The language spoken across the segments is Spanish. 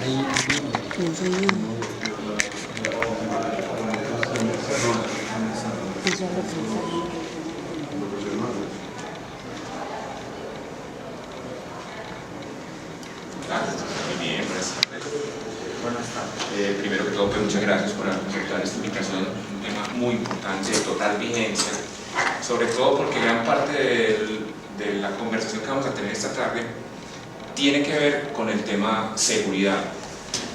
No soy yo. Eso es lo que Bien, primero que todo, pues, muchas gracias por aceptar esta invitación. Un tema muy importante, de total vigencia, sobre todo porque gran parte de la conversación que vamos a tener esta tarde tiene que ver con el tema seguridad.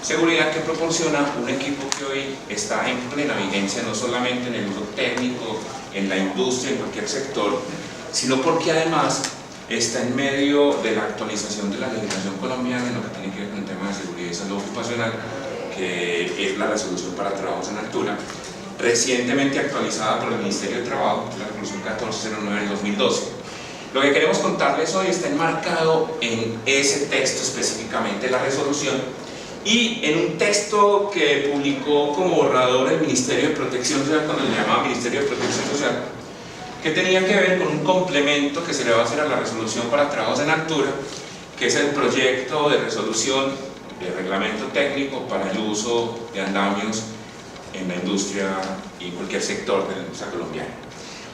Seguridad que proporciona un equipo que hoy está en plena vigencia, no solamente en el uso técnico, en la industria, en cualquier sector, sino porque además está en medio de la actualización de la legislación colombiana en lo que tiene que ver con el tema de seguridad y salud ocupacional, que es la resolución para trabajos en altura, recientemente actualizada por el Ministerio de Trabajo, la resolución 1409 del 2012. Lo que queremos contarles hoy está enmarcado en ese texto específicamente, la resolución, y en un texto que publicó como borrador el Ministerio de Protección Social, cuando le llamaba Ministerio de Protección Social, que tenía que ver con un complemento que se le va a hacer a la resolución para trabajos en altura, que es el proyecto de resolución de reglamento técnico para el uso de andamios en la industria y en cualquier sector de la industria colombiana.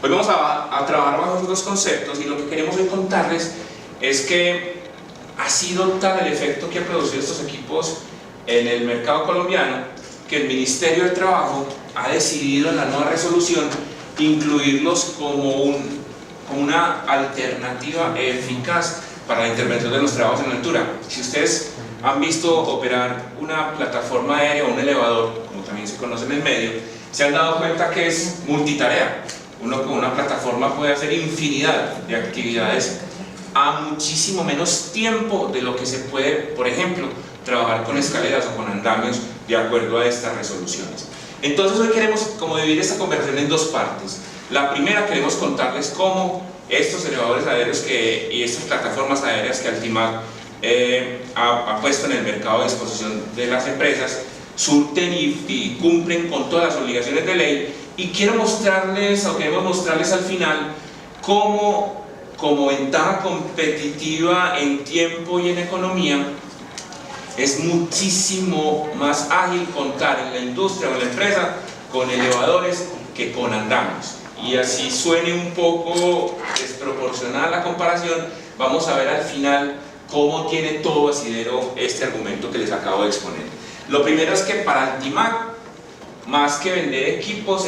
Hoy vamos a trabajar bajo esos dos conceptos, y lo que queremos hoy contarles es que ha sido tal el efecto que ha producido estos equipos en el mercado colombiano que el Ministerio del Trabajo ha decidido en la nueva resolución incluirlos como una alternativa eficaz para la intervención de los trabajos en altura. Si ustedes han visto operar una plataforma aérea o un elevador, como también se conoce en el medio, se han dado cuenta que es multitarea. Uno con una plataforma puede hacer infinidad de actividades a muchísimo menos tiempo de lo que se puede, por ejemplo, trabajar con escaleras o con andamios de acuerdo a estas resoluciones. Entonces hoy queremos como dividir esta conversación en dos partes. La primera, queremos contarles cómo estos elevadores aéreos y estas plataformas aéreas que Altimac ha puesto en el mercado a disposición de las empresas surten y cumplen con todas las obligaciones de ley, y queremos mostrarles al final cómo, como ventaja competitiva en tiempo y en economía, es muchísimo más ágil contar en la industria o en la empresa con elevadores que con andamios. Y así suene un poco desproporcionada la comparación, vamos a ver al final cómo tiene todo asidero este argumento que les acabo de exponer. Lo primero es que para Altimac, más que vender equipos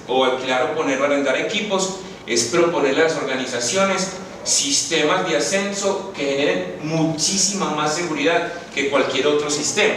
o alquilar o poner o arrendar equipos, es proponerle a las organizaciones sistemas de ascenso que generen muchísima más seguridad que cualquier otro sistema.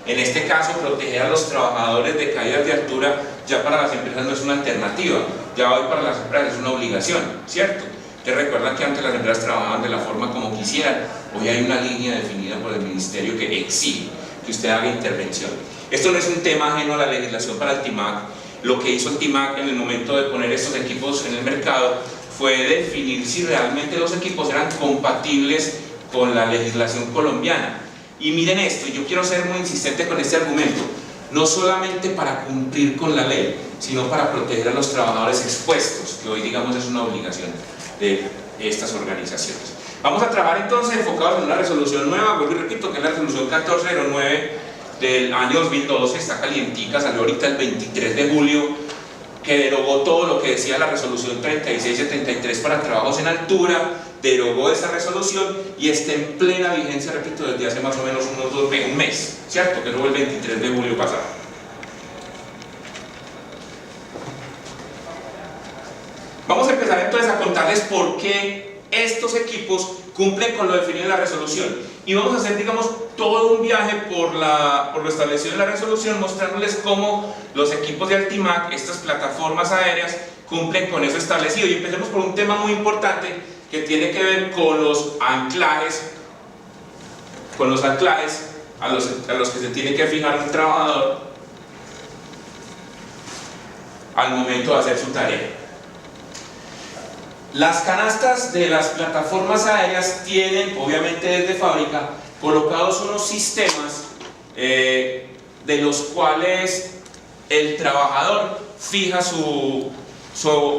En este caso, proteger a los trabajadores de caídas de altura ya para las empresas no es una alternativa, ya hoy para las empresas es una obligación, ¿cierto? Ustedes recuerdan que antes las empresas trabajaban de la forma como quisieran, hoy hay una línea definida por el Ministerio que exige que usted haga intervención. Esto no es un tema ajeno a la legislación para Altimac. Lo que hizo Altimac en el momento de poner estos equipos en el mercado fue definir si realmente los equipos eran compatibles con la legislación colombiana. Y miren esto, yo quiero ser muy insistente con este argumento, no solamente para cumplir con la ley, sino para proteger a los trabajadores expuestos, que hoy digamos es una obligación de estas organizaciones. Vamos a trabajar entonces enfocados en una resolución nueva, vuelvo y repito, que es la resolución 1409 del año 2012, está calientica, salió ahorita el 23 de julio, que derogó todo lo que decía la resolución 3673 para trabajos en altura, derogó esa resolución y está en plena vigencia, repito, desde hace más o menos un mes, ¿cierto? Que fue el 23 de julio pasado. Vamos a empezar entonces a contarles por qué estos equipos cumplen con lo definido en la resolución, y vamos a hacer, digamos, todo un viaje por lo establecido en la resolución, mostrándoles cómo los equipos de Altimac, estas plataformas aéreas, cumplen con eso establecido. Y empecemos por un tema muy importante que tiene que ver con los anclajes, a los que se tiene que fijar un trabajador al momento de hacer su tarea. Las canastas de las plataformas aéreas tienen, obviamente desde fábrica, colocados unos sistemas de los cuales el trabajador fija su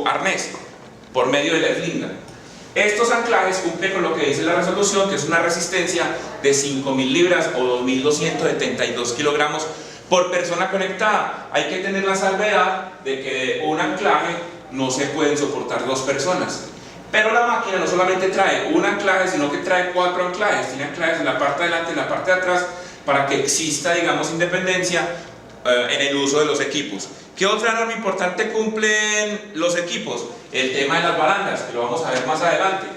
arnés por medio de la eslinga. Estos anclajes cumplen con lo que dice la resolución, que es una resistencia de 5.000 libras o 2.272 kilogramos por persona conectada. Hay que tener la salvedad de que un anclaje no se pueden soportar 2 personas. Pero la máquina no solamente trae un anclaje, sino que trae 4 anclajes. Tiene anclajes en la parte de adelante y en la parte de atrás para que exista, digamos, independencia en el uso de los equipos. ¿Qué otra norma importante cumplen los equipos? El tema de las barandas, que lo vamos a ver más adelante.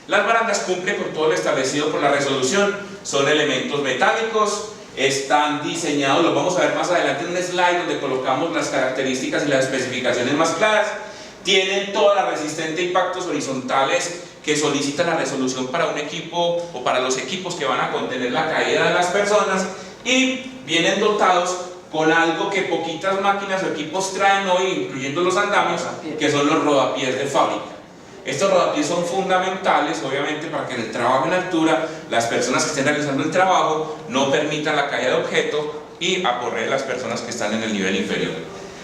Las barandas cumplen con todo lo establecido por la resolución. Son elementos metálicos, están diseñados, los vamos a ver más adelante en un slide donde colocamos las características y las especificaciones más claras. Tienen toda la resistencia a impactos horizontales que solicita la resolución para un equipo o para los equipos que van a contener la caída de las personas, y vienen dotados con algo que poquitas máquinas o equipos traen hoy, incluyendo los andamios, que son los rodapiés de fábrica. Estos rodapiés son fundamentales, obviamente, para que en el trabajo en altura las personas que estén realizando el trabajo no permitan la caída de objeto y aporrear las personas que están en el nivel inferior.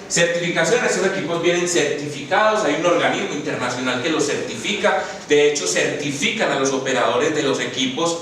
Certificaciones: estos equipos vienen certificados, hay un organismo internacional que los certifica, de hecho certifican a los operadores de los equipos,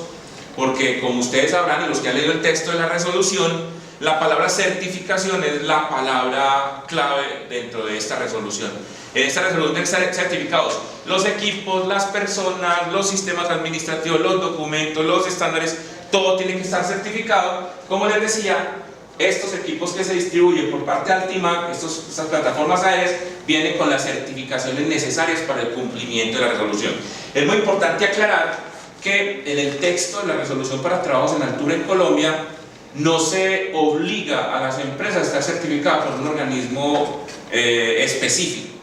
porque como ustedes sabrán y los que han leído el texto de la resolución, la palabra certificación es la palabra clave dentro de esta resolución. En esta resolución deben estar certificados los equipos, las personas, los sistemas administrativos, los documentos, los estándares, todo tiene que estar certificado. Como les decía, estos equipos que se distribuyen por parte de Altimac, estas plataformas aéreas, vienen con las certificaciones necesarias para el cumplimiento de la resolución. Es muy importante aclarar que en el texto de la resolución para trabajos en altura en Colombia no se obliga a las empresas a estar certificadas por un organismo específico.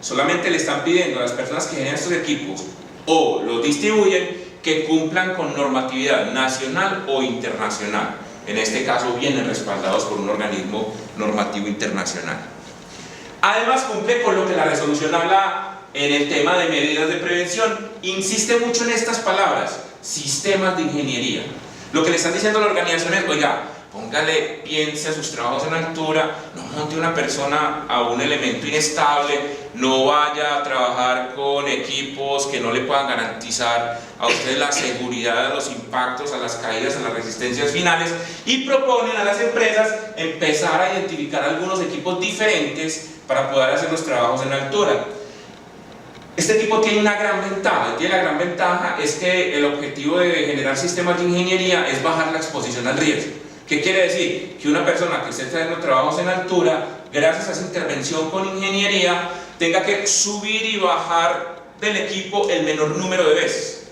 Solamente le están pidiendo a las personas que generan estos equipos o los distribuyen que cumplan con normatividad nacional o internacional. En este caso vienen respaldados por un organismo normativo internacional. Además cumple con lo que la resolución habla en el tema de medidas de prevención. Insiste mucho en estas palabras: sistemas de ingeniería. Lo que le están diciendo a la organización es: oiga, póngale, piense a sus trabajos en altura, no monte una persona a un elemento inestable, no vaya a trabajar con equipos que no le puedan garantizar a usted la seguridad, a los impactos, a las caídas, a las resistencias finales, y proponen a las empresas empezar a identificar algunos equipos diferentes para poder hacer los trabajos en altura. Este tipo tiene una gran ventaja, la gran ventaja es que el objetivo de generar sistemas de ingeniería es bajar la exposición al riesgo. ¿Qué quiere decir? Que una persona que esté haciendo trabajos en altura, gracias a esa intervención con ingeniería, tenga que subir y bajar del equipo el menor número de veces.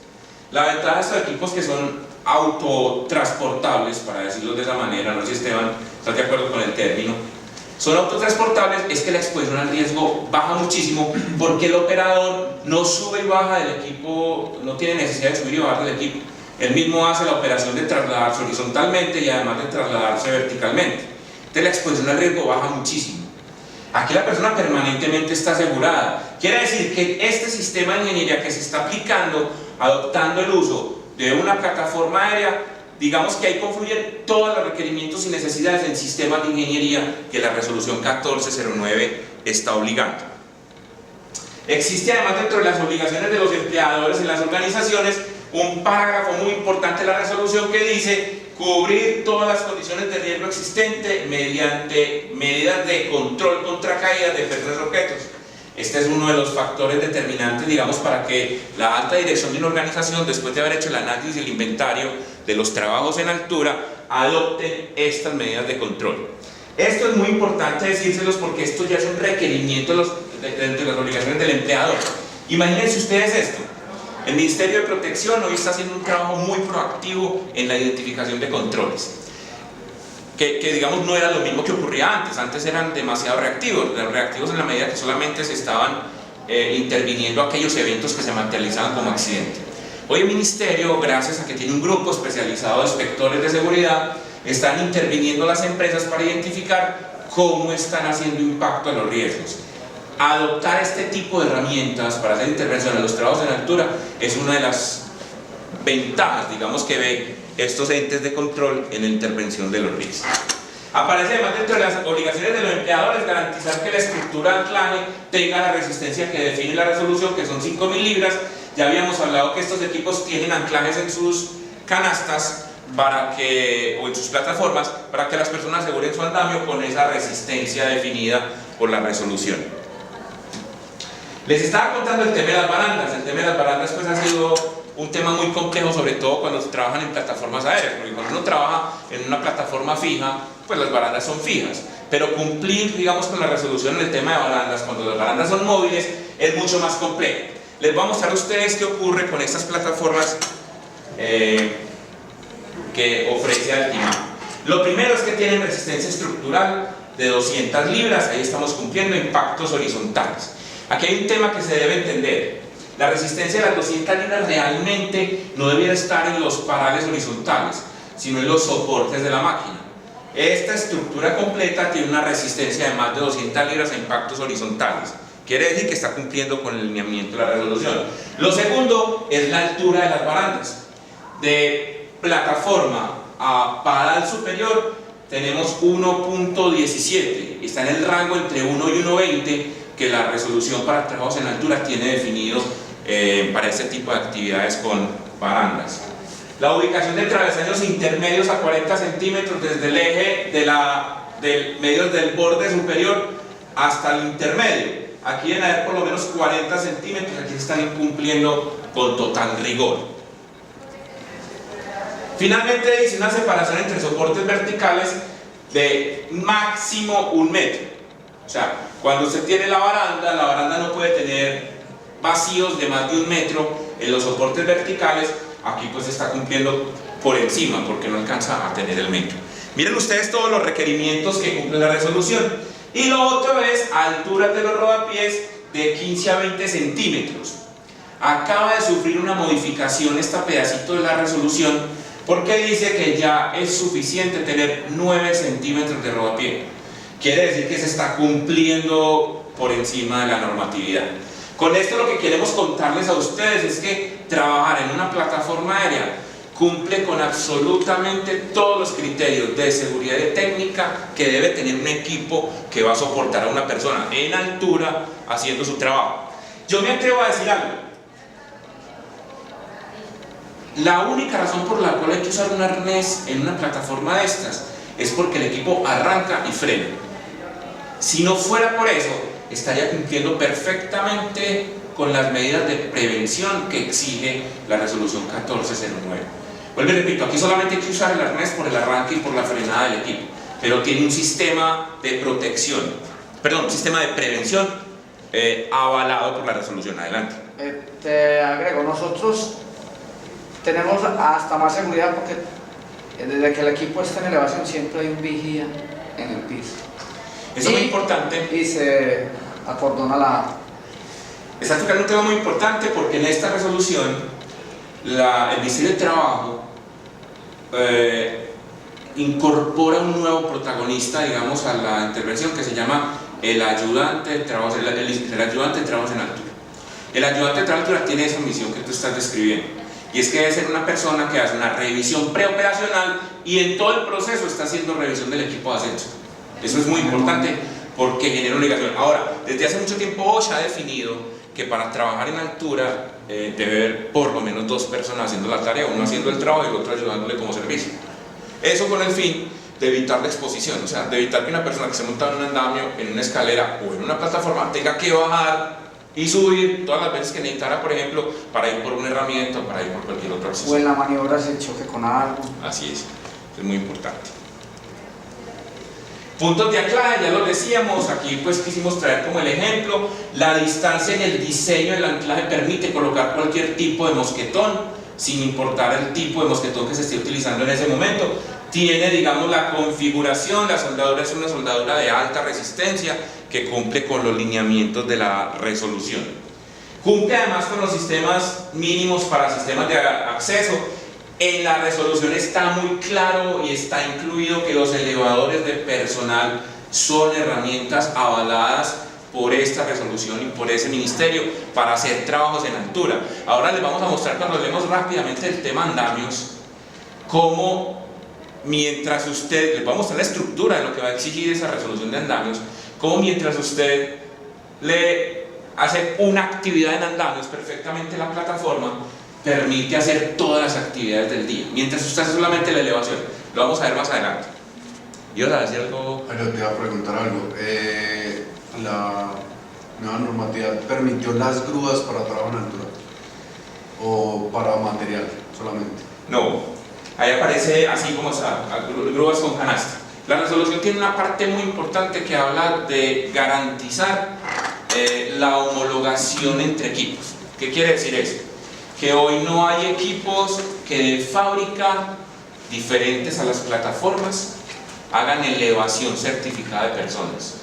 La ventaja de estos equipos, que son autotransportables, para decirlo de esa manera, no sé si Esteban está de acuerdo con el término, son autotransportables, es que la exposición al riesgo baja muchísimo, porque el operador no sube y baja del equipo, no tiene necesidad de subir y bajar del equipo. Él mismo hace la operación de trasladarse horizontalmente y además de trasladarse verticalmente. Entonces la exposición al riesgo baja muchísimo. Aquí la persona permanentemente está asegurada. Quiere decir que este sistema de ingeniería que se está aplicando, adoptando el uso de una plataforma aérea, digamos que ahí confluyen todos los requerimientos y necesidades en sistemas de ingeniería que la resolución 1409 está obligando. Existe además dentro de las obligaciones de los empleadores en las organizaciones un parágrafo muy importante de la resolución que dice: cubrir todas las condiciones de riesgo existente mediante medidas de control contra caídas de personas y objetos. Este es uno de los factores determinantes, digamos, para que la alta dirección de una organización, después de haber hecho el análisis y el inventario de los trabajos en altura, adopten estas medidas de control. Esto es muy importante decírselos porque esto ya es un requerimiento de las obligaciones del empleador. Imagínense ustedes esto: el Ministerio de Protección hoy está haciendo un trabajo muy proactivo en la identificación de controles, que digamos no era lo mismo que ocurría antes. Antes eran demasiado reactivos en la medida que solamente se estaban interviniendo aquellos eventos que se materializaban como accidente. Hoy el Ministerio, gracias a que tiene un grupo especializado de inspectores de seguridad, están interviniendo las empresas para identificar cómo están haciendo impacto a los riesgos. Adoptar este tipo de herramientas para hacer intervención en los trabajos en altura es una de las ventajas, digamos, que ve estos entes de control en la intervención de los riesgos. Aparece además dentro de las obligaciones de los empleadores garantizar que la estructura de anclaje tenga la resistencia que define la resolución, que son 5.000 libras, Ya habíamos hablado que estos equipos tienen anclajes en sus canastas o en sus plataformas para que las personas aseguren su andamio con esa resistencia definida por la resolución. Les estaba contando el tema de las barandas. El tema de las barandas pues ha sido un tema muy complejo, sobre todo cuando se trabajan en plataformas aéreas, porque cuando uno trabaja en una plataforma fija, pues las barandas son fijas, pero cumplir, digamos, con la resolución en el tema de barandas, cuando las barandas son móviles, es mucho más complejo. Les voy a mostrar a ustedes qué ocurre con estas plataformas que ofrece Altima. Lo primero es que tienen resistencia estructural de 200 libras, ahí estamos cumpliendo impactos horizontales. Aquí hay un tema que se debe entender. La resistencia de las 200 libras realmente no debiera estar en los parales horizontales, sino en los soportes de la máquina. Esta estructura completa tiene una resistencia de más de 200 libras a impactos horizontales. Quiere decir que está cumpliendo con el lineamiento de la resolución. Lo segundo es la altura de las barandas. De plataforma a paral superior tenemos 1.17. Está en el rango entre 1 y 1.20 que la resolución para trabajos en altura tiene definido para este tipo de actividades con barandas. La ubicación de travesaños intermedios a 40 centímetros desde el eje del medio del borde superior hasta el intermedio. Aquí deben haber por lo menos 40 centímetros, aquí se están incumpliendo con total rigor. Finalmente dice una separación entre soportes verticales de máximo 1 metro. O sea, cuando usted tiene la baranda no puede tener vacíos de más de 1 metro en los soportes verticales. Aquí pues está cumpliendo por encima porque no alcanza a tener el metro. Miren ustedes todos los requerimientos que cumple la resolución. Y lo otro es alturas de los rodapiés de 15 a 20 centímetros. Acaba de sufrir una modificación este pedacito de la resolución porque dice que ya es suficiente tener 9 centímetros de rodapié. Quiere decir que se está cumpliendo por encima de la normatividad. Con esto lo que queremos contarles a ustedes es que trabajar en una plataforma aérea cumple con absolutamente todos los criterios de seguridad y técnica que debe tener un equipo que va a soportar a una persona en altura haciendo su trabajo. Yo me atrevo a decir algo. La única razón por la cual hay que usar un arnés en una plataforma de estas es porque el equipo arranca y frena. Si no fuera por eso, estaría cumpliendo perfectamente con las medidas de prevención que exige la resolución 1409. Vuelvo y repito, aquí solamente hay que usar el arnés por el arranque y por la frenada del equipo, pero tiene un sistema de protección, un sistema de prevención avalado por la resolución. Adelante. Te agrego, nosotros tenemos hasta más seguridad porque desde que el equipo está en elevación siempre hay un vigía en el piso. Eso es muy importante. Y se acordona la... Está tocando un tema muy importante porque en esta resolución el Ministerio de Trabajo incorpora un nuevo protagonista, digamos, a la intervención que se llama el ayudante de trabajos, el ayudante de trabajos en altura. El ayudante de trabajos en altura tiene esa misión que tú estás describiendo, y es que debe ser una persona que hace una revisión preoperacional y en todo el proceso está haciendo revisión del equipo de ascenso. Eso es muy importante porque genera una obligación. Ahora, desde hace mucho tiempo OSHA ha definido que para trabajar en altura debe haber por lo menos 2 personas haciendo la tarea, uno haciendo el trabajo y el otro ayudándole como servicio. Eso con el fin de evitar la exposición, o sea, de evitar que una persona que se monta en un andamio, en una escalera o en una plataforma tenga que bajar y subir todas las veces que necesitara, por ejemplo, para ir por una herramienta o para ir por cualquier otro acceso. O en la maniobra se choque con algo. Así es muy importante. Puntos de anclaje, ya lo decíamos, aquí pues quisimos traer como el ejemplo. La distancia en el diseño del anclaje permite colocar cualquier tipo de mosquetón, sin importar el tipo de mosquetón que se esté utilizando en ese momento. Tiene, digamos, la configuración, la soldadura es una soldadura de alta resistencia que cumple con los lineamientos de la resolución. Cumple además con los sistemas mínimos para sistemas de acceso. En la resolución está muy claro y está incluido que los elevadores de personal son herramientas avaladas por esta resolución y por ese ministerio para hacer trabajos en altura. Ahora les vamos a mostrar, cuando leemos rápidamente el tema andamios, cómo mientras usted, les voy a mostrar la estructura de lo que va a exigir esa resolución de andamios, cómo mientras usted le hacer una actividad en andamios perfectamente, la plataforma permite hacer todas las actividades del día, mientras usted hace solamente la elevación. Lo vamos a ver más adelante. ¿Ibas a decir algo? Pero te iba a preguntar algo. La nueva normativa permitió las grúas para trabajo en altura o para material solamente. No, ahí aparece así como está, grúas con canasta. La resolución tiene una parte muy importante que habla de garantizar la homologación entre equipos. ¿Qué quiere decir eso? Que hoy no hay equipos que de fábrica, diferentes a las plataformas, hagan elevación certificada de personas.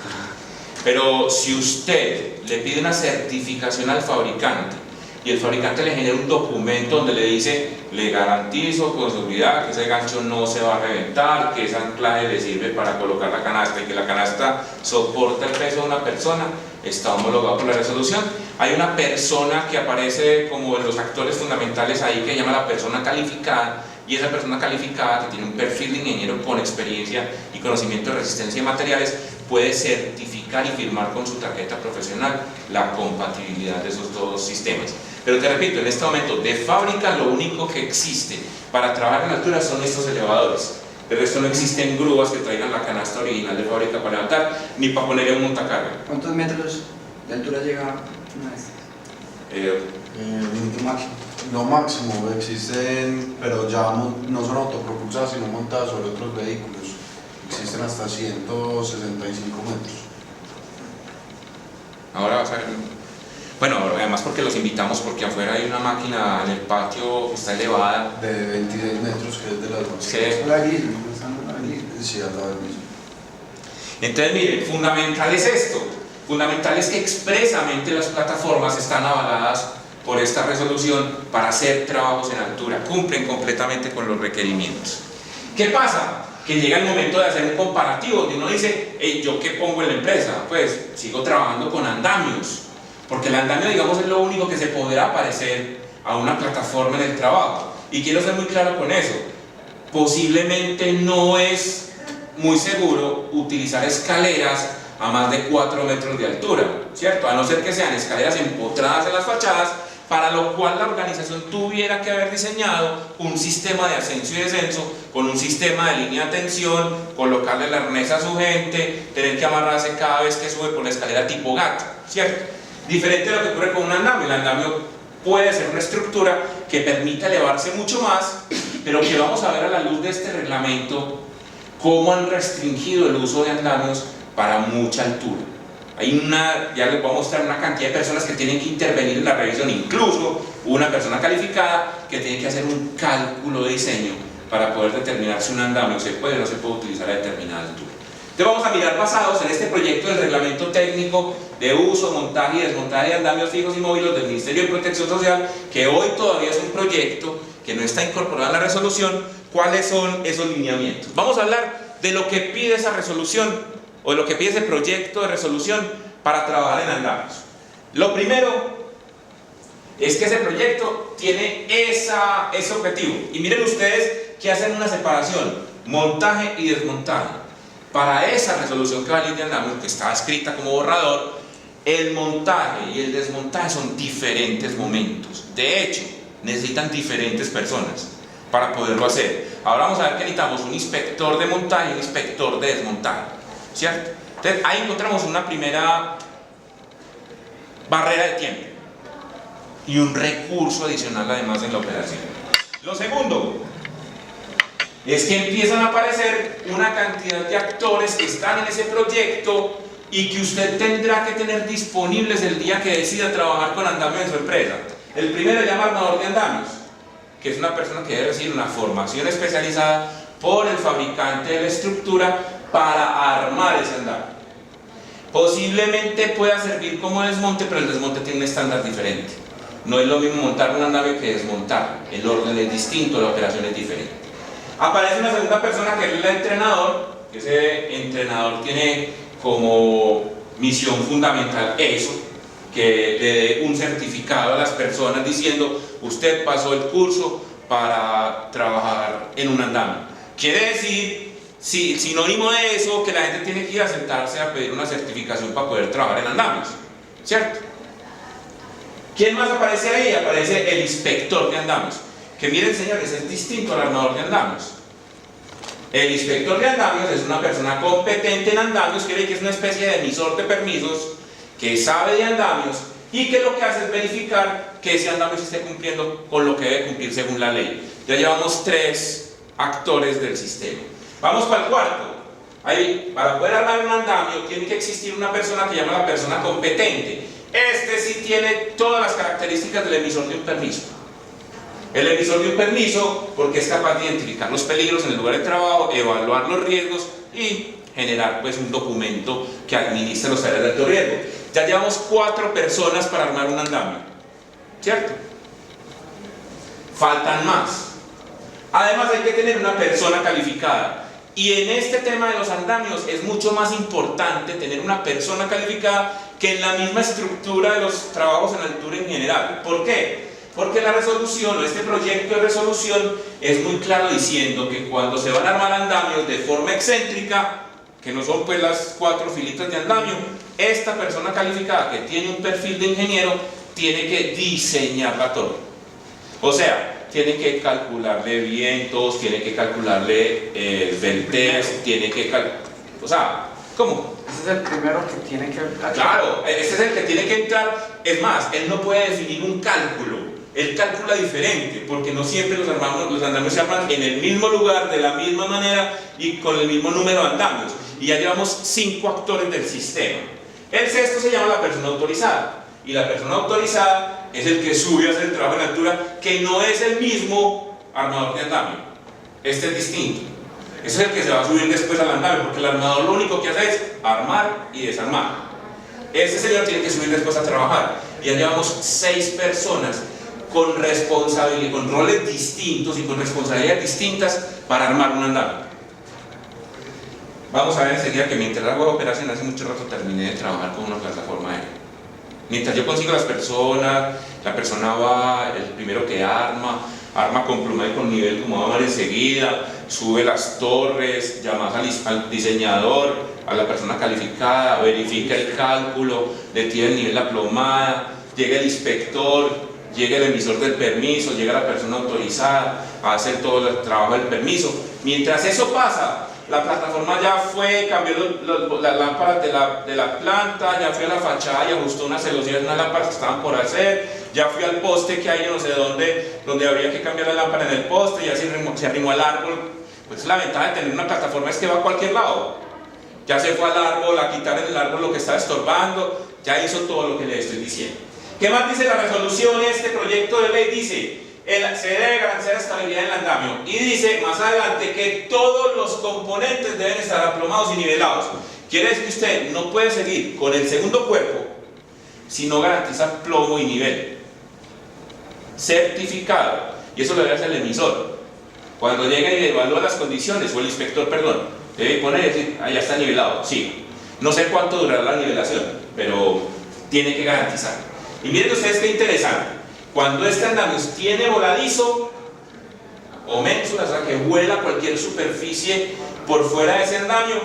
Pero si usted le pide una certificación al fabricante y el fabricante le genera un documento donde le dice: le garantizo con seguridad que ese gancho no se va a reventar, que ese anclaje le sirve para colocar la canasta y que la canasta soporta el peso de una persona, está homologado por la resolución. Hay una persona que aparece como de los actores fundamentales ahí, que se llama la persona calificada, y esa persona calificada, que tiene un perfil de ingeniero con experiencia y conocimiento de resistencia de materiales, puede certificar y firmar con su tarjeta profesional la compatibilidad de esos dos sistemas. Pero te repito, en este momento de fábrica lo único que existe para trabajar en altura son estos elevadores. De resto no existen grúas que traigan la canasta original de fábrica para levantar, ni para ponerle un montacarga. ¿Cuántos metros de altura llega una de estas? Límite máximo. Lo máximo existen, pero ya no son autopropulsadas, sino montadas sobre otros vehículos. Existen hasta 165 metros. Ahora vas a ver. Bueno, además porque los invitamos, porque afuera hay una máquina en el patio que está elevada. De 26 metros, que es de las más. Sí. Sí, al lado del mismo. Entonces, miren, fundamental es esto. Fundamental es que expresamente las plataformas están avaladas por esta resolución para hacer trabajos en altura, cumplen completamente con los requerimientos. ¿Qué pasa? Que llega el momento de hacer un comparativo donde uno dice: hey, ¿yo qué pongo en la empresa? Pues sigo trabajando con andamios, porque el andamio, digamos, es lo único que se podrá parecer a una plataforma en el trabajo. Y quiero ser muy claro con eso: posiblemente no es muy seguro utilizar escaleras a más de 4 metros de altura, ¿cierto? A no ser que sean escaleras empotradas en las fachadas, para lo cual la organización tuviera que haber diseñado un sistema de ascenso y descenso con un sistema de línea de tensión, colocarle el arnés a su gente, tener que amarrarse cada vez que sube por la escalera tipo gato, ¿cierto? Diferente a lo que ocurre con un andamio. El andamio puede ser una estructura que permita elevarse mucho más, pero que vamos a ver a la luz de este reglamento cómo han restringido el uso de andamios para mucha altura. Ya les voy a mostrar una cantidad de personas que tienen que intervenir en la revisión, incluso una persona calificada que tiene que hacer un cálculo de diseño para poder determinar si un andamio se puede o no se puede utilizar a determinada altura. Entonces vamos a mirar, basados en este proyecto del reglamento técnico de uso, montaje y desmontaje de andamios fijos y móviles del Ministerio de Protección Social, que hoy todavía es un proyecto que no está incorporado en la resolución, cuáles son esos lineamientos. Vamos a hablar de lo que pide esa resolución o de lo que pide ese proyecto de resolución para trabajar en andamios. Lo primero es que ese proyecto tiene ese objetivo. Y miren ustedes que hacen una separación: montaje y desmontaje. Para esa resolución que va a línea de andamios, que está escrita como borrador, el montaje y el desmontaje son diferentes momentos. De hecho, necesitan diferentes personas para poderlo hacer. Ahora vamos a ver que necesitamos un inspector de montaje y un inspector de desmontaje, ¿cierto? Entonces ahí encontramos una primera barrera de tiempo y un recurso adicional además en la operación. Lo segundo es que empiezan a aparecer una cantidad de actores que están en ese proyecto y que usted tendrá que tener disponibles el día que decida trabajar con andamios en su empresa. El primero se llama armador de andamios, que es una persona que debe recibir una formación especializada por el fabricante de la estructura para armar ese andamio. Posiblemente pueda servir como desmonte, pero el desmonte tiene un estándar diferente. No es lo mismo montar un andamio que desmontar. El orden es distinto, la operación es diferente. Aparece una segunda persona que es el entrenador, que ese entrenador tiene como misión fundamental eso, que le dé un certificado a las personas diciendo: usted pasó el curso para trabajar en un andamio. Quiere decir, sinónimo de eso, que la gente tiene que ir a sentarse a pedir una certificación para poder trabajar en andamios, ¿cierto? ¿Quién más aparece ahí? Aparece el inspector de andamios. Que miren, señores, es distinto al armador de andamios. El inspector de andamios es una persona competente en andamios, quiere decir que es una especie de emisor de permisos, que sabe de andamios y que lo que hace es verificar que ese andamio se esté cumpliendo con lo que debe cumplir según la ley. Ya llevamos 3 actores del sistema. Vamos para el cuarto. Ahí, para poder armar un andamio tiene que existir una persona que llama la persona competente. Este sí tiene todas las características del emisor de un permiso. El emisor de un permiso porque es capaz de identificar los peligros en el lugar de trabajo, evaluar los riesgos y generar pues un documento que administre los áreas de alto riesgo. Ya llevamos 4 personas para armar un andamio, ¿cierto? Faltan más. Además hay que tener una persona calificada. Y en este tema de los andamios es mucho más importante tener una persona calificada que en la misma estructura de los trabajos en altura en general. ¿Por qué? Porque la resolución o este proyecto de resolución es muy claro diciendo que cuando se van a armar andamios de forma excéntrica, que no son pues las 4 filitas de andamio, esta persona calificada que tiene un perfil de ingeniero tiene que diseñar la torre. O sea, tiene que calcularle vientos, tiene que calcularle velteres, tiene que o sea, ¿cómo? Ese es el primero que tiene que... Claro, ese es el que tiene que entrar. Es más, él no puede definir un cálculo, él calcula diferente, porque no siempre los andamios se arman en el mismo lugar, de la misma manera y con el mismo número de andamios. Y ya llevamos 5 actores del sistema. El sexto se llama la persona autorizada. Y la persona autorizada es el que sube a hacer el trabajo en altura, que no es el mismo armador de andamio. Este es distinto. Ese es el que se va a subir después al andamio, porque el armador lo único que hace es armar y desarmar. Este señor tiene que subir después a trabajar. Y ya llevamos 6 personas con responsabilidad, con roles distintos y con responsabilidades distintas para armar un andamio. Vamos a ver enseguida que mientras hago operación hace mucho rato terminé de trabajar con una plataforma aérea. Mientras yo consigo las personas, la persona va, el primero que arma con pluma y con nivel, como vamos a ver enseguida, sube las torres, llama al diseñador, a la persona calificada, verifica el cálculo, le tira el nivel la plomada, llega el inspector, llega el emisor del permiso, llega la persona autorizada a hacer todo el trabajo del permiso. Mientras eso pasa, la plataforma ya fue, cambió las lámparas de la planta, ya fui a la fachada y ajustó unas celosías, unas lámparas que estaban por hacer, ya fui al poste que hay no sé dónde, donde habría que cambiar la lámpara en el poste, ya se arrimó al árbol. Pues la ventaja de tener una plataforma es que va a cualquier lado. Ya se fue al árbol, a quitar en el árbol lo que estaba estorbando, ya hizo todo lo que le estoy diciendo. ¿Qué más dice la resolución? Este proyecto de ley dice: se debe garantizar estabilidad en el andamio, y dice más adelante que todos los componentes deben estar aplomados y nivelados. Quiere decir que usted no puede seguir con el segundo cuerpo si no garantiza plomo y nivel certificado, y eso lo debe hacer el emisor. Cuando llega y evalúa las condiciones, o el inspector, perdón, debe poner y decir: ah, ya está nivelado. Sí, no sé cuánto durará la nivelación, pero tiene que garantizar. Y miren ustedes qué interesante. Cuando este andamio tiene voladizo o ménsulas, o sea que vuela cualquier superficie por fuera de ese andamio,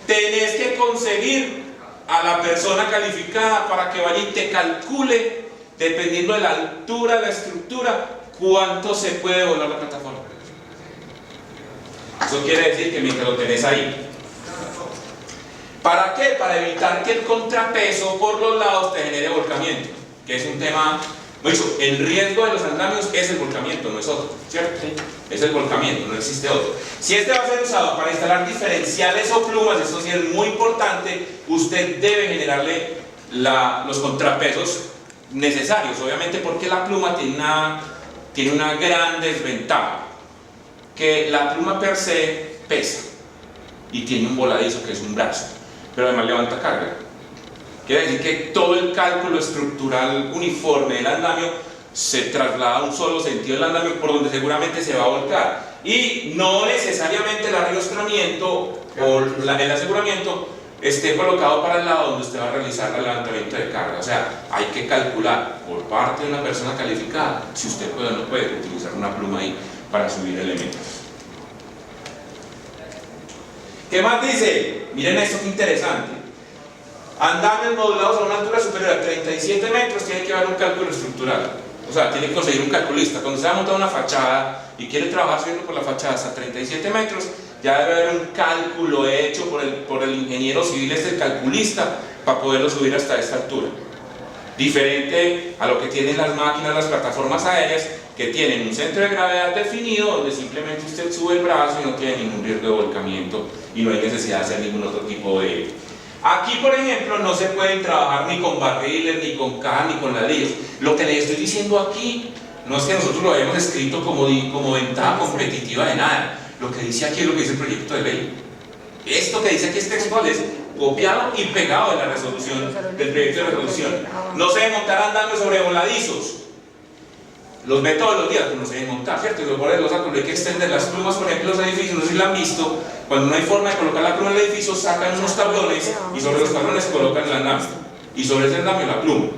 tenés que conseguir a la persona calificada para que vaya y te calcule, dependiendo de la altura de la estructura, cuánto se puede volar la plataforma. Eso quiere decir que mientras lo tenés ahí. ¿Para qué? Para evitar que el contrapeso por los lados te genere volcamiento, que es un tema... El riesgo de los andamios es el volcamiento, no es otro, ¿cierto? Sí. Es el volcamiento, no existe otro. Si este va a ser usado para instalar diferenciales o plumas, eso sí es muy importante, usted debe generarle los contrapesos necesarios, obviamente, porque la pluma tiene una gran desventaja, que la pluma per se pesa y tiene un voladizo que es un brazo, pero además levanta carga. Quiere decir que todo el cálculo estructural uniforme del andamio se traslada a un solo sentido del andamio por donde seguramente se va a volcar. Y no necesariamente el arriostramiento o el aseguramiento esté colocado para el lado donde usted va a realizar el levantamiento de carga. O sea, hay que calcular por parte de una persona calificada si usted puede o no puede utilizar una pluma ahí para subir elementos. ¿Qué más dice? Miren esto que interesante. andamios modulados a una altura superior a 37 metros, tiene que haber un cálculo estructural. O sea, tiene que conseguir un calculista. Cuando se va a montar una fachada y quiere trabajar subiendo por la fachada hasta 37 metros, ya debe haber un cálculo hecho por el ingeniero civil, el calculista, para poderlo subir hasta esta altura. Diferente a lo que tienen las máquinas, las plataformas aéreas, que tienen un centro de gravedad definido, donde simplemente usted sube el brazo y no tiene ningún riesgo de volcamiento y no hay necesidad de hacer ningún otro tipo de... Aquí, por ejemplo, no se pueden trabajar ni con barriles, ni con caja, ni con ladrillos. Lo que les estoy diciendo aquí no es que nosotros lo hayamos escrito como ventaja competitiva de nada. Lo que dice aquí es lo que dice el proyecto de ley. Esto que dice aquí es textual, es copiado y pegado de la resolución, del proyecto de resolución. No se debe montar andamios sobre voladizos. Los ve todos los días, pero no se deben montar, ¿cierto? Y luego los árboles hay que extender las plumas, por ejemplo, los edificios, no sé si lo han visto, cuando no hay forma de colocar la pluma en el edificio, sacan unos tablones y sobre los tablones colocan el andamio. Y sobre ese andamio la pluma.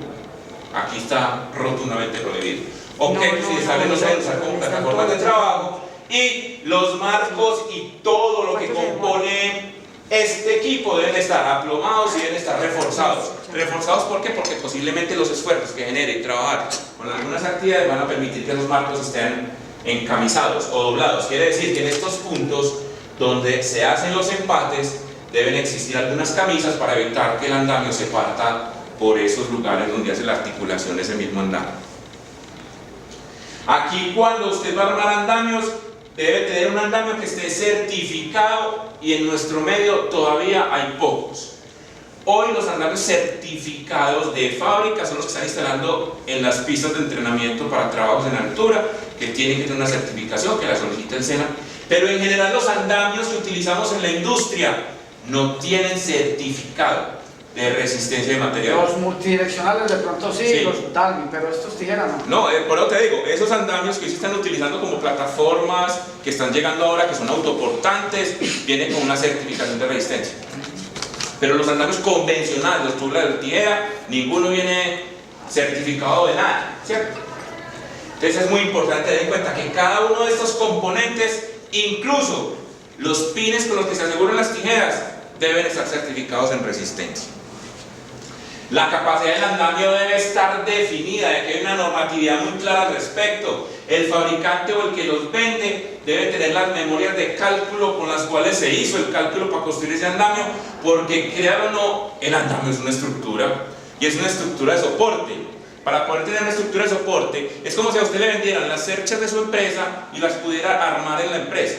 Aquí está rotundamente prohibido. Objetos y salen no se deben usar como plataformas de trabajo. Y los marcos y todo lo que compone este equipo deben estar aplomados y deben estar reforzados. ¿Reforzados por qué? Porque posiblemente los esfuerzos que genere trabajar con algunas actividades van a permitir que los marcos estén encamisados o doblados. Quiere decir que en estos puntos donde se hacen los empates deben existir algunas camisas para evitar que el andamio se parta por esos lugares donde hace la articulación de ese mismo andamio. Aquí, cuando usted va a armar andamios, debe tener un andamio que esté certificado, y en nuestro medio todavía hay pocos. Hoy los andamios certificados de fábrica son los que están instalando en las pistas de entrenamiento para trabajos en altura, que tienen que tener una certificación que la solicita el SENA, pero en general los andamios que utilizamos en la industria no tienen certificado de resistencia de materiales. Los multidireccionales de pronto sí, los Dalby, pero estos tijeras no. No, por eso te digo, esos andamios que hoy se están utilizando como plataformas, que están llegando ahora, que son autoportantes, vienen con una certificación de resistencia. Pero los andamios convencionales, los tubulares de tijera, ninguno viene certificado de nada, ¿cierto? Entonces es muy importante tener en cuenta que cada uno de estos componentes, incluso los pines con los que se aseguran las tijeras, deben estar certificados en resistencia. La capacidad del andamio debe estar definida, de que hay una normatividad muy clara al respecto. El fabricante o el que los vende debe tener las memorias de cálculo con las cuales se hizo el cálculo para construir ese andamio, porque créanlo o no, el andamio es una estructura, y es una estructura de soporte. Para poder tener una estructura de soporte, es como si a usted le vendieran las cerchas de su empresa y las pudiera armar en la empresa,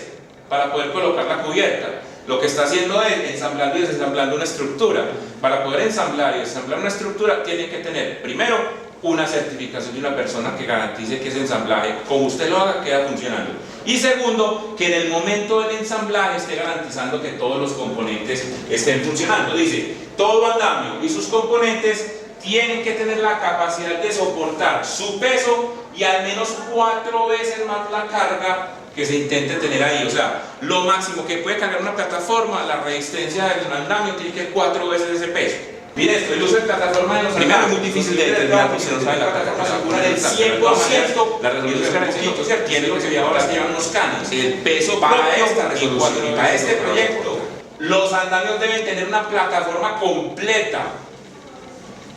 para poder colocar la cubierta. Lo que está haciendo es ensamblando y desensamblando una estructura. Para poder ensamblar y desensamblar una estructura, tiene que tener, primero, una certificación de una persona que garantice que ese ensamblaje, como usted lo haga, queda funcionando. Y segundo, que en el momento del ensamblaje esté garantizando que todos los componentes estén funcionando. Dice, todo andamio y sus componentes tienen que tener la capacidad de soportar su peso y al menos 4 veces más la carga que se intente tener ahí. O sea, lo máximo que puede cargar una plataforma, la resistencia del andamio tiene que ser 4 veces ese peso. Mire esto, el uso de plataforma de los andamios es muy difícil de determinar porque no sabe la plataforma. Aseguran el 100%, la resolución es poquito, ¿cierto? Tiene lo que se llama ahora, llevan unos canes. El peso para esta resolución y para este proyecto. Los andamios deben tener una plataforma completa,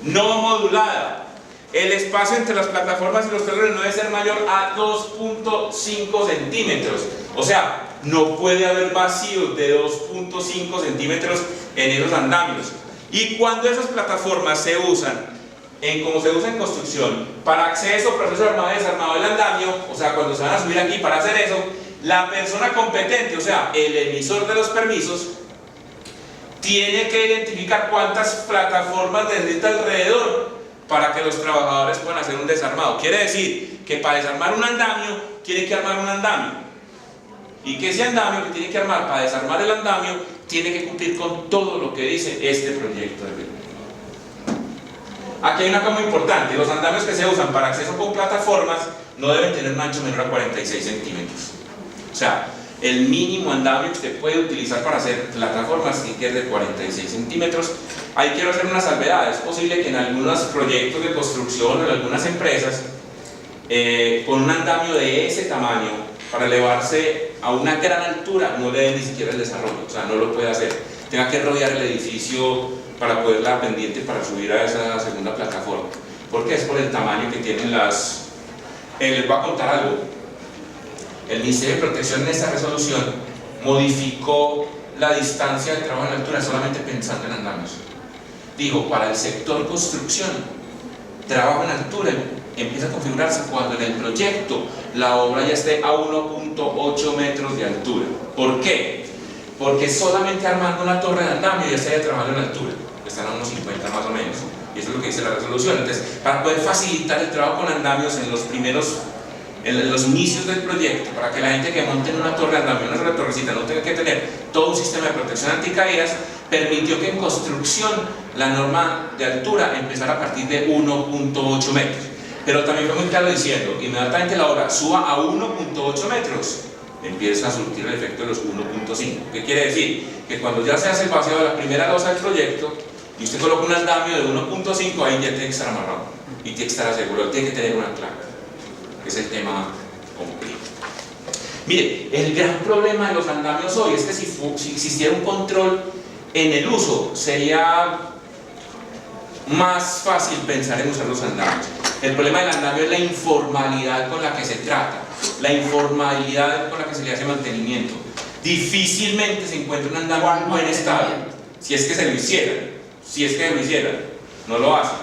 no modulada. El espacio entre las plataformas y los tablones no debe ser mayor a 2.5 centímetros. O sea, no puede haber vacíos de 2.5 centímetros en esos andamios. Y cuando esas plataformas se usan, como se usa en construcción, para acceso, proceso de armado y desarmado del andamio, o sea, cuando se van a subir aquí para hacer eso, la persona competente, o sea, el emisor de los permisos, tiene que identificar cuántas plataformas necesita alrededor para que los trabajadores puedan hacer un desarmado. Quiere decir que para desarmar un andamio, tiene que armar un andamio. Y que ese andamio que tiene que armar para desarmar el andamio, tiene que cumplir con todo lo que dice este proyecto de ley. Aquí hay una cosa muy importante: los andamios que se usan para acceso con plataformas no deben tener un ancho menor a 46 centímetros. O sea, el mínimo andamio que usted puede utilizar para hacer plataformas tiene que ser de 46 centímetros. Ahí quiero hacer una salvedad: es posible que en algunos proyectos de construcción o en algunas empresas, con un andamio de ese tamaño, para elevarse a una gran altura, no le den ni siquiera el desarrollo, o sea, no lo puede hacer. Tenga que rodear el edificio para poder la pendiente para subir a esa segunda plataforma. Porque es por el tamaño que tienen las... les voy a contar algo. El Ministerio de Protección en esta resolución modificó la distancia de trabajo en altura solamente pensando en andamios. Dijo, para el sector construcción, trabajo en altura empieza a configurarse cuando en el proyecto la obra ya esté a 1.8 metros de altura. ¿Por qué? Porque solamente armando una torre de andamio ya estaría trabajando en altura, están a unos 50 más o menos, y eso es lo que dice la resolución. Entonces, para poder facilitar el trabajo con andamios en los primeros, en los inicios del proyecto, para que la gente que monte en una torre de andamio, una sola torrecita, no tenga que tener todo un sistema de protección anticaídas, permitió que en construcción la norma de altura empezara a partir de 1.8 metros. Pero también fue muy claro diciendo, inmediatamente la obra suba a 1.8 metros, empieza a surtir el efecto de los 1.5. ¿Qué quiere decir? Que cuando ya se hace el vacío de la primera losa del proyecto y usted coloca un andamio de 1.5, ahí ya tiene que estar amarrado y tiene que estar asegurado, tiene que tener una clave. Es el tema completo. Mire, el gran problema de los andamios hoy es que si existiera un control en el uso, sería más fácil pensar en usar los andamios. El problema del andamio es la informalidad con la que se trata, la informalidad con la que se le hace mantenimiento. Difícilmente se encuentra un andamio en buen estado, si es que se lo hicieran, no lo hacen.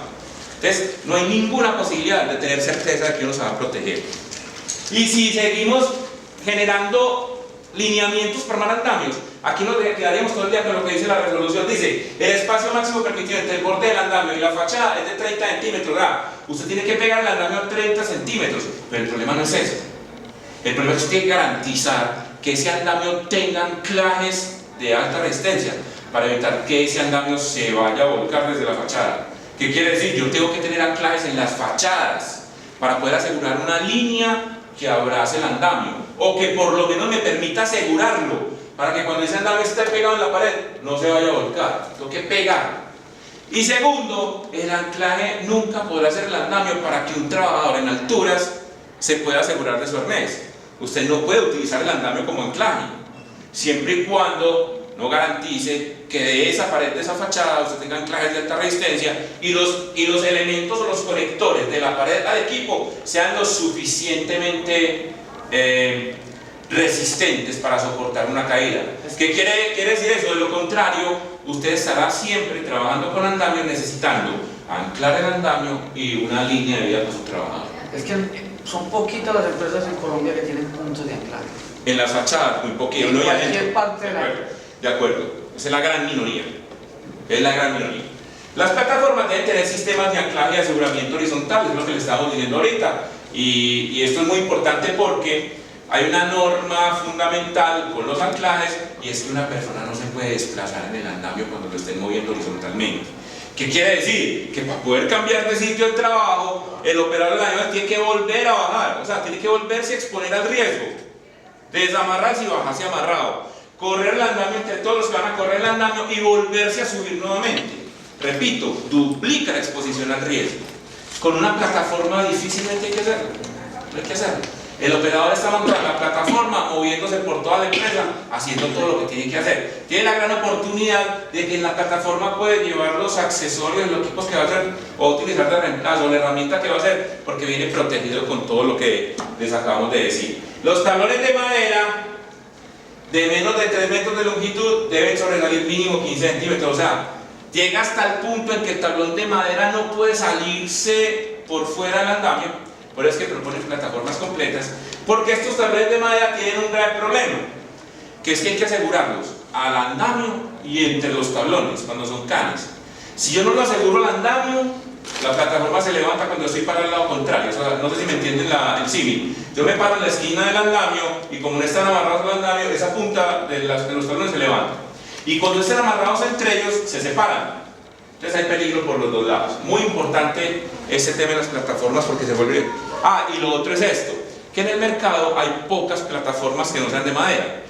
Entonces, no hay ninguna posibilidad de tener certeza de que uno se va a proteger. Y si seguimos generando lineamientos para más andamios, aquí nos quedaríamos todo el día con lo que dice la resolución. Dice, el espacio máximo permitido entre el borde del andamio y la fachada es de 30 centímetros. Usted tiene que pegar el andamio a 30 centímetros, pero el problema no es eso. El problema es que usted tiene que garantizar que ese andamio tenga anclajes de alta resistencia para evitar que ese andamio se vaya a volcar desde la fachada. ¿Qué quiere decir? Yo tengo que tener anclajes en las fachadas para poder asegurar una línea que abrace el andamio, o que por lo menos me permita asegurarlo, para que cuando ese andamio esté pegado en la pared no se vaya a volcar. Tengo que pegar. Y segundo, el anclaje nunca podrá ser el andamio para que un trabajador en alturas se pueda asegurar de su arnés. Usted no puede utilizar el andamio como anclaje, siempre y cuando no garantice que de esa pared, de esa fachada, usted tenga anclajes de alta resistencia y los elementos o los conectores de la pared al equipo sean lo suficientemente resistentes para soportar una caída. ¿Qué quiere decir eso? De lo contrario, usted estará siempre trabajando con andamio, necesitando anclar el andamio y una línea de vida con su trabajador. Es que son poquitas las empresas en Colombia que tienen puntos de anclaje. En las fachadas, muy poquito. En cualquier parte de la... De acuerdo, esa es la gran minoría. Es la gran minoría. Las plataformas deben tener sistemas de anclaje y aseguramiento horizontal, es lo que le estamos diciendo ahorita. Y esto es muy importante porque hay una norma fundamental con los anclajes, y es que una persona no se puede desplazar en el andamio cuando lo estén moviendo horizontalmente. ¿Qué quiere decir? Que para poder cambiar de sitio de trabajo, el operador del andamio tiene que volver a bajar, o sea, tiene que volverse a exponer al riesgo, desamarrarse y bajarse amarrado, correr el andamio entre todos los que van a correr el andamio y volverse a subir nuevamente. Repito, duplica la exposición al riesgo. Con una plataforma difícilmente hay que hacerlo. No hay que hacerlo. El operador está montando la plataforma, moviéndose por toda la empresa, haciendo todo lo que tiene que hacer. Tiene la gran oportunidad de que en la plataforma puede llevar los accesorios, los equipos que va a hacer, o utilizar de reemplazo, la herramienta que va a hacer, porque viene protegido con todo lo que les acabamos de decir. Los tablones de madera de menos de 3 metros de longitud deben sobresalir mínimo 15 centímetros, o sea, llega hasta el punto en que el tablón de madera no puede salirse por fuera del andamio. Por eso es que proponen plataformas completas, porque estos tablones de madera tienen un gran problema, que es que hay que asegurarlos al andamio y entre los tablones cuando son canes. Si yo no lo aseguro al andamio, la plataforma se levanta cuando estoy para el lado contrario. O sea, no sé si me entienden el símil. Yo me paro en la esquina del andamio y como no están amarrados al andamio, esa punta de los tablones se levanta. Y cuando están amarrados entre ellos, se separan. Entonces hay peligro por los dos lados. Muy importante este tema de las plataformas porque se vuelve... y lo otro es esto, que en el mercado hay pocas plataformas que no sean de madera.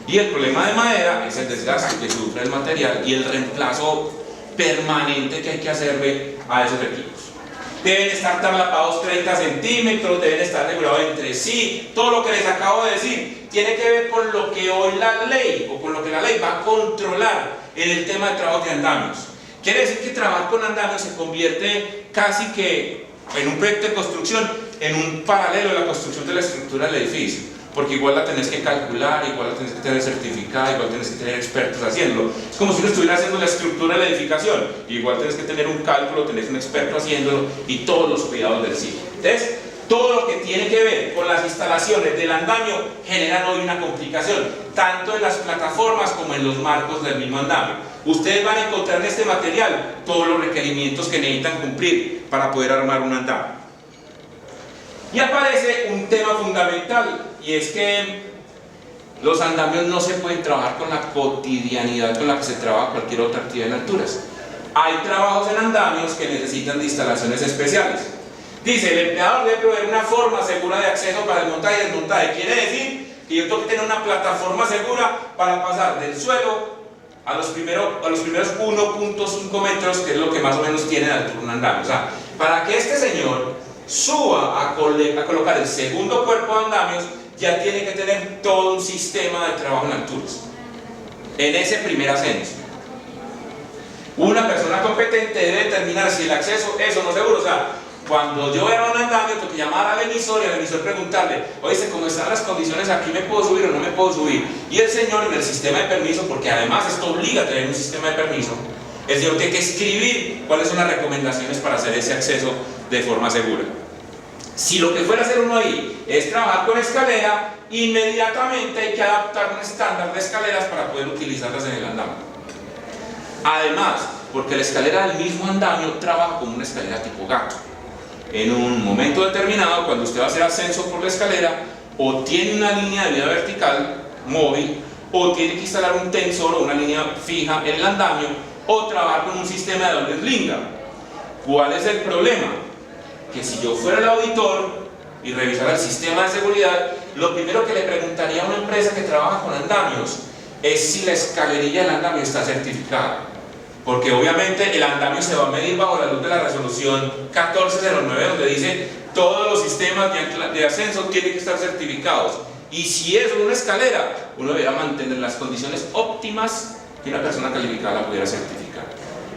Y el problema de madera es el desgaste que sufre el material y el reemplazo permanente que hay que hacerle a esos equipos. deben estar taplados 30 centímetros, deben estar regulados entre sí. Todo lo que les acabo de decir tiene que ver con lo que hoy la ley, o con lo que la ley va a controlar en el tema de trabajo de andamios. Quiere decir que trabajar con andamios se convierte casi que en un proyecto de construcción, en un paralelo de la construcción de la estructura del edificio, porque igual la tenés que calcular, igual la tenés que tener certificada, igual tenés que tener expertos haciéndolo. Es como si uno estuviera haciendo la estructura de la edificación, igual tenés que tener un cálculo, tenés un experto haciéndolo y todos los cuidados del sitio. Entonces, todo lo que tiene que ver con las instalaciones del andamio generan hoy una complicación, tanto en las plataformas como en los marcos del mismo andamio. Ustedes van a encontrar en este material todos los requerimientos que necesitan cumplir para poder armar un andamio. Y aparece un tema fundamental, y es que los andamios no se pueden trabajar con la cotidianidad con la que se trabaja cualquier otra actividad en alturas. Hay trabajos en andamios que necesitan de instalaciones especiales. Dice, el empleador debe proveer una forma segura de acceso para el montaje y desmontaje. Quiere decir que yo tengo que tener una plataforma segura para pasar del suelo a los primeros 1.5 metros, que es lo que más o menos tiene de altura un andamio. O sea, para que este señor suba a colocar el segundo cuerpo de andamios, ya tiene que tener todo un sistema de trabajo en alturas. En ese primer ascenso, una persona competente debe determinar si el acceso es o no seguro. O sea, cuando yo vea un andamio, tengo que llamar al emisor y al emisor preguntarle: oye, ¿cómo están las condiciones aquí? ¿Me puedo subir o no me puedo subir? Y el señor, en el sistema de permiso, porque además esto obliga a tener un sistema de permiso, el señor tiene que escribir cuáles son las recomendaciones para hacer ese acceso de forma segura. Si lo que fuera a hacer uno ahí es trabajar con escalera, inmediatamente hay que adaptar un estándar de escaleras para poder utilizarlas en el andamio. Además, porque la escalera del mismo andamio trabaja como una escalera tipo gato. En un momento determinado, cuando usted va a hacer ascenso por la escalera, o tiene una línea de vida vertical móvil, o tiene que instalar un tensor o una línea fija en el andamio, o trabajar con un sistema de doble slinga. ¿Cuál es el problema? Que si yo fuera el auditor y revisara el sistema de seguridad, lo primero que le preguntaría a una empresa que trabaja con andamios es si la escalerilla del andamio está certificada. Porque obviamente el andamio se va a medir bajo la luz de la resolución 1409, donde dice todos los sistemas de ascenso tienen que estar certificados. Y si es una escalera, uno deberá mantener las condiciones óptimas que una persona calificada la pudiera certificar.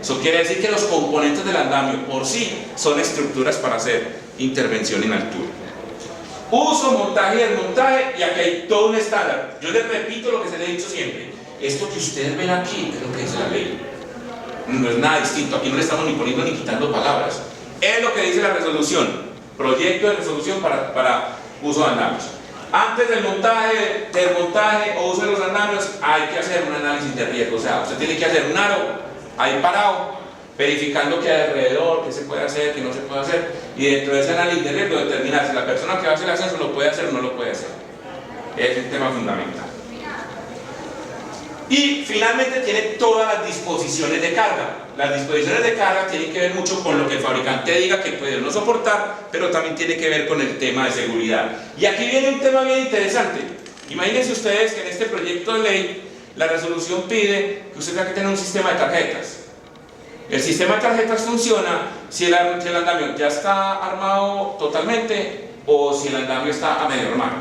Eso quiere decir que los componentes del andamio por sí son estructuras para hacer intervención en altura. Uso, montaje y desmontaje, y aquí hay todo un estándar. Yo les repito lo que se les he dicho siempre: esto que ustedes ven aquí es lo que dice la ley. No es nada distinto, aquí no le estamos ni poniendo ni quitando palabras. Es lo que dice la resolución, proyecto de resolución para uso de andamios. Antes del montaje, desmontaje o uso de los andamios, hay que hacer un análisis de riesgo. O sea, usted tiene que hacer un aro ahí parado, verificando qué hay alrededor, qué se puede hacer, qué no se puede hacer, y dentro de ese análisis de riesgo determinar si la persona que va a hacer el ascenso lo puede hacer o no lo puede hacer. Es un tema fundamental. Y finalmente tiene todas las disposiciones de carga. Las disposiciones de carga tienen que ver mucho con lo que el fabricante diga que puede no soportar, pero también tiene que ver con el tema de seguridad. Y aquí viene un tema bien interesante. Imagínense ustedes que en este proyecto de ley la resolución pide que usted tenga que tener un sistema de tarjetas. El sistema de tarjetas funciona si el andamio ya está armado totalmente o si el andamio está a medio armado.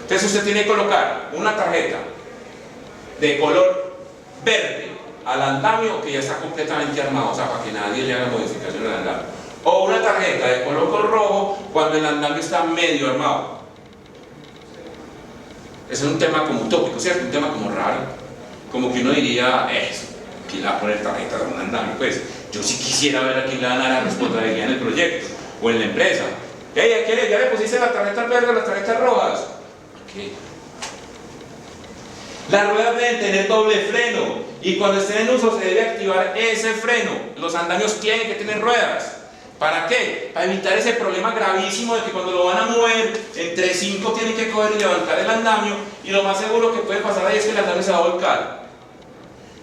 Entonces usted tiene que colocar una tarjeta de color verde al andamio que ya está completamente armado, o sea, para que nadie le haga modificación al andamio, o una tarjeta de color rojo cuando el andamio está medio armado. Ese es un tema como utópico, ¿cierto? Un tema como raro, como que uno diría: eso, ¿quién le va a poner tarjetas a un andamio? Pues yo sí quisiera ver a quién le van a dar la responsabilidad en el proyecto o en la empresa. Hey, ¿ya le pusiste las tarjetas verdes o las tarjetas rojas? ¿Por qué? Las ruedas deben tener doble freno, y cuando estén en uso se debe activar ese freno. Los andamios tienen que tener ruedas. ¿Para qué? Para evitar ese problema gravísimo de que cuando lo van a mover, entre 5 tienen que coger y levantar el andamio, y lo más seguro que puede pasar ahí es que el andamio se va a volcar.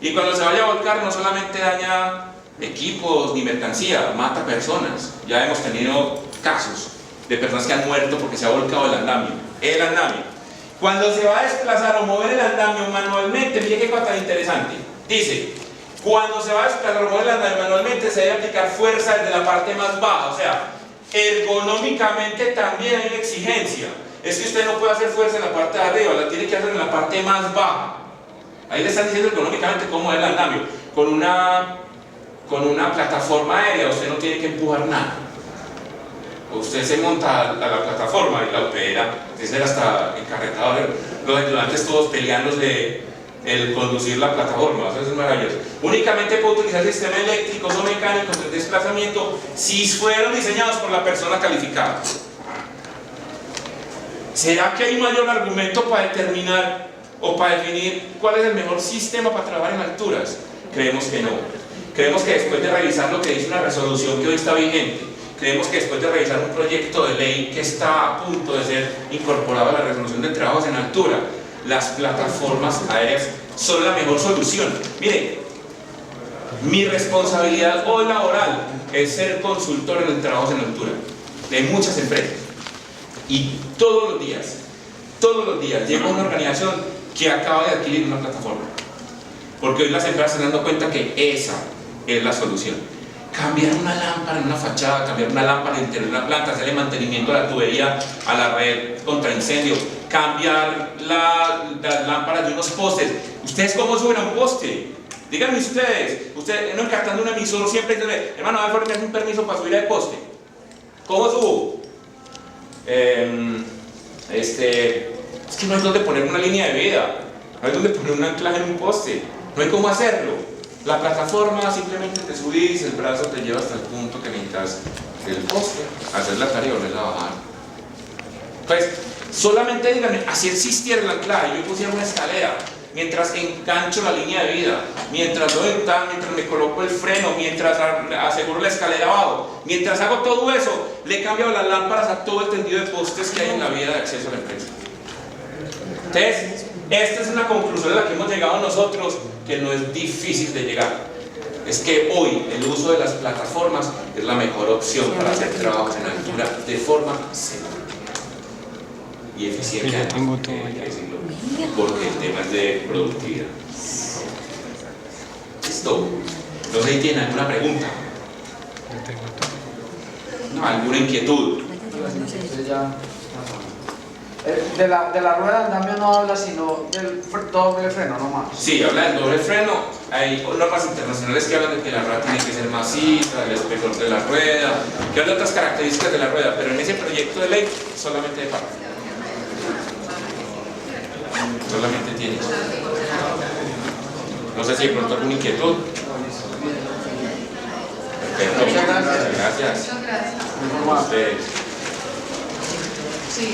Y cuando se vaya a volcar, no solamente daña equipos ni mercancía, mata personas. Ya hemos tenido casos de personas que han muerto porque se ha volcado el andamio. Cuando se va a desplazar o mover el andamio manualmente, mire qué cosa tan interesante. Dice: cuando se va a desplazar o mover el andamio manualmente, se debe aplicar fuerza desde la parte más baja. O sea, ergonómicamente también hay una exigencia. Es que usted no puede hacer fuerza en la parte de arriba, la tiene que hacer en la parte más baja. Ahí le están diciendo ergonómicamente cómo es el andamio. Con una plataforma aérea usted no tiene que empujar nada. Usted se monta a la plataforma y la opera, es hasta encarretado, los ayudantes todos peleándose el conducir la plataforma, eso es maravilloso. Únicamente puede utilizar sistemas eléctricos o mecánicos de desplazamiento si fueron diseñados por la persona calificada. ¿Será que hay mayor argumento para determinar o para definir cuál es el mejor sistema para trabajar en alturas? Creemos que no. Creemos que después de revisar lo que dice una resolución que hoy está vigente, creemos que después de revisar un proyecto de ley que está a punto de ser incorporado a la resolución de trabajos en altura, las plataformas aéreas son la mejor solución. Miren, mi responsabilidad hoy laboral es ser consultor en el trabajo en altura de muchas empresas, y todos los días llego a una organización que acaba de adquirir una plataforma, porque hoy las empresas se están dando cuenta que esa es la solución. Cambiar una lámpara en una fachada, cambiar una lámpara en el interior de una planta, hacerle mantenimiento a la tubería, a la red contra incendio, cambiar las lámparas de unos postes. ¿Ustedes cómo suben a un poste? Díganme ustedes, no encartando un emisor siempre dicen, hermano, a ver, un permiso para subir al poste. ¿Cómo subo? Es que no hay donde poner una línea de vida, no hay donde poner un anclaje en un poste, no hay cómo hacerlo. La plataforma simplemente te subís, el brazo te lleva hasta el punto que necesitas del poste, hacer la tarea y volverla a bajar. Pues, solamente díganme, así existiera el anclaje, yo pusiera una escalera, mientras engancho la línea de vida, mientras doy mientras me coloco el freno, mientras aseguro la escalera abajo, mientras hago todo eso, le he cambiado las lámparas a todo el tendido de postes que hay en la vía de acceso a la empresa. Entonces, esta es una conclusión a la que hemos llegado nosotros, que no es difícil de llegar. Es que hoy el uso de las plataformas es la mejor opción para hacer trabajos en altura de forma segura y eficiente, porque el tema es de productividad. ¿Listo? No sé si tienen alguna pregunta. No, ¿alguna inquietud? De la rueda de andamio no habla sino del doble freno nomás. Sí, habla del doble freno. Hay normas internacionales que hablan de que la rueda tiene que ser maciza, el espesor de la rueda, que hay otras características de la rueda, pero en ese proyecto de ley solamente de parte. Solamente tiene eso. No sé si de pronto alguna inquietud. Perfecto. Muchas gracias. Gracias. Muchas gracias. Muy A ustedes. Sí.